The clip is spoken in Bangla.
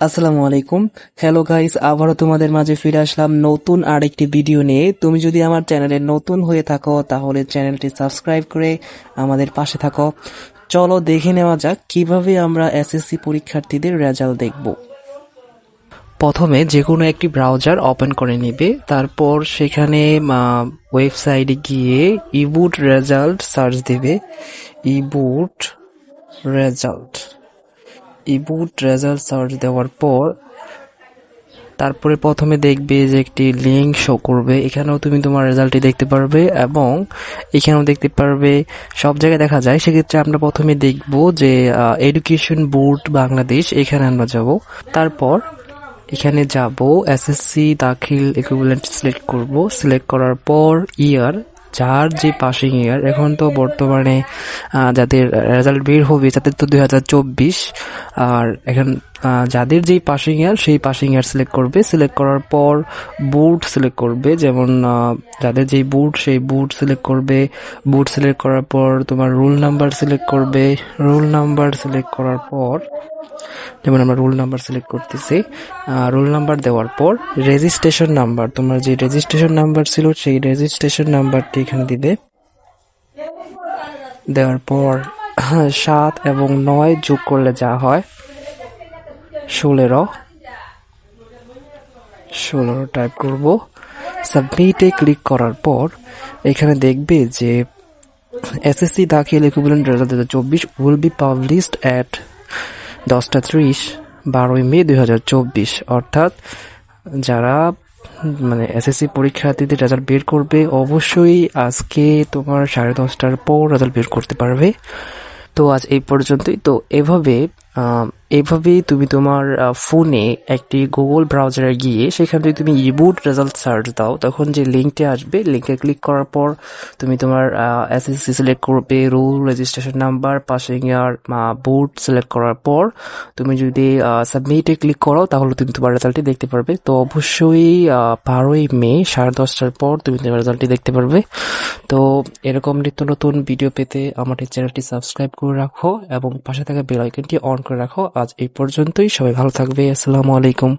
আসসালামু আলাইকুম। হ্যালো গাইস, আবারও তোমাদের মাঝে ফিরে আসলাম নতুন আরেকটি ভিডিও নিয়ে। তুমি যদি আমার চ্যানেলে নতুন হয়ে থাকো তাহলে চ্যানেলটি সাবস্ক্রাইব করে আমাদের পাশে থাকো। চলো দেখে নেওয়া যাক কিভাবে আমরা এসএসসি পরীক্ষার্থীদের রেজাল্ট দেখব। প্রথমে যে কোনো একটি ব্রাউজার ওপেন করে নিবে, তারপর সেখানে ওয়েবসাইটে গিয়ে ইবুট রেজাল্ট সার্চ দিবে। ইবুট রেজাল্ট ইবুট রেজাল্ট সার্চ দেওয়ার পর তারপরে প্রথমে দেখবে যে একটি লিঙ্ক শো করবে। এখানেও তুমি তোমার রেজাল্টটি দেখতে পারবে এবং এখানেও দেখতে পারবে, সব জায়গায় দেখা যায়। সেক্ষেত্রে আমরা প্রথমে দেখব যে এডুকেশন বোর্ড বাংলাদেশ, এখানে আমরা যাব। তারপর এখানে যাব, এসএসসি দাখিল ইকুইভ্যালেন্ট সিলেক্ট করব। সিলেক্ট করার পর ইয়ার, যার যে পাসিং ইয়ার, এখন তো বর্তমানে যাদের রেজাল্ট বের হবে তাদের তো 2024, আর এখন যাদের যেই পাসিং ইয়ার সেই পাসিং ইয়ার সিলেক্ট করবে। সিলেক্ট করার পর বোর্ড সিলেক্ট করবে, যেমন যাদের যেই বোর্ড সেই বোর্ড সিলেক্ট করবে। বোর্ড সিলেক্ট করার পর তোমার রোল নাম্বার সিলেক্ট করবে। রোল নাম্বার সিলেক্ট করার পর, যেমন আমরা রোল নাম্বার সিলেক্ট করতেছি, রোল নাম্বার দেওয়ার পর রেজিস্ট্রেশন নাম্বার, তোমার যে রেজিস্ট্রেশন নাম্বার ছিল সেই রেজিস্ট্রেশন নাম্বারটি এখানে দিবে। দেওয়ার পর 7 এবং 9 যোগ করলে যা হয় 16 টাইপ করব। সাবমিটে ক্লিক করার পর এখানে দেখবে যে SSC Dakhil equivalent result 2024 will be published at 10:30 12 May 2024। অর্থাৎ যারা এসএসসি পরীক্ষার্থীদের রেজাল্ট বের করবে অবশ্যই আজকে তোমার 10:30টার পর রেজাল্ট বের করতে পারবে। তো আজ এই পর্যন্তই। তো এভাবেই তুমি তোমার ফোনে একটি গুগল ব্রাউজারে গিয়ে সেখান থেকে তুমি ইবুট রেজাল্ট সার্চ দাও, তখন যে লিঙ্কটি আসবে, লিঙ্কে ক্লিক করার পর তুমি তোমার এসএসসি সিলেক্ট করবে, roll, registration number, passing year, board select করার পর তুমি যদি সাবমিটে ক্লিক করো তাহলে তুমি তোমার রেজাল্টটি দেখতে পারবে। তো অবশ্যই 12 মে 10:30টার পর তুমি তোমার রেজাল্টটি দেখতে পারবে। তো এরকম নিত্য নতুন ভিডিও পেতে আমার এই চ্যানেলটি সাবস্ক্রাইব করে রাখো এবং পাশে থাকা বেল আইকনটি অন করে রাখো। আজ এই পর্যন্তই, সবাই ভালো থাকবে। আসসালামু আলাইকুম।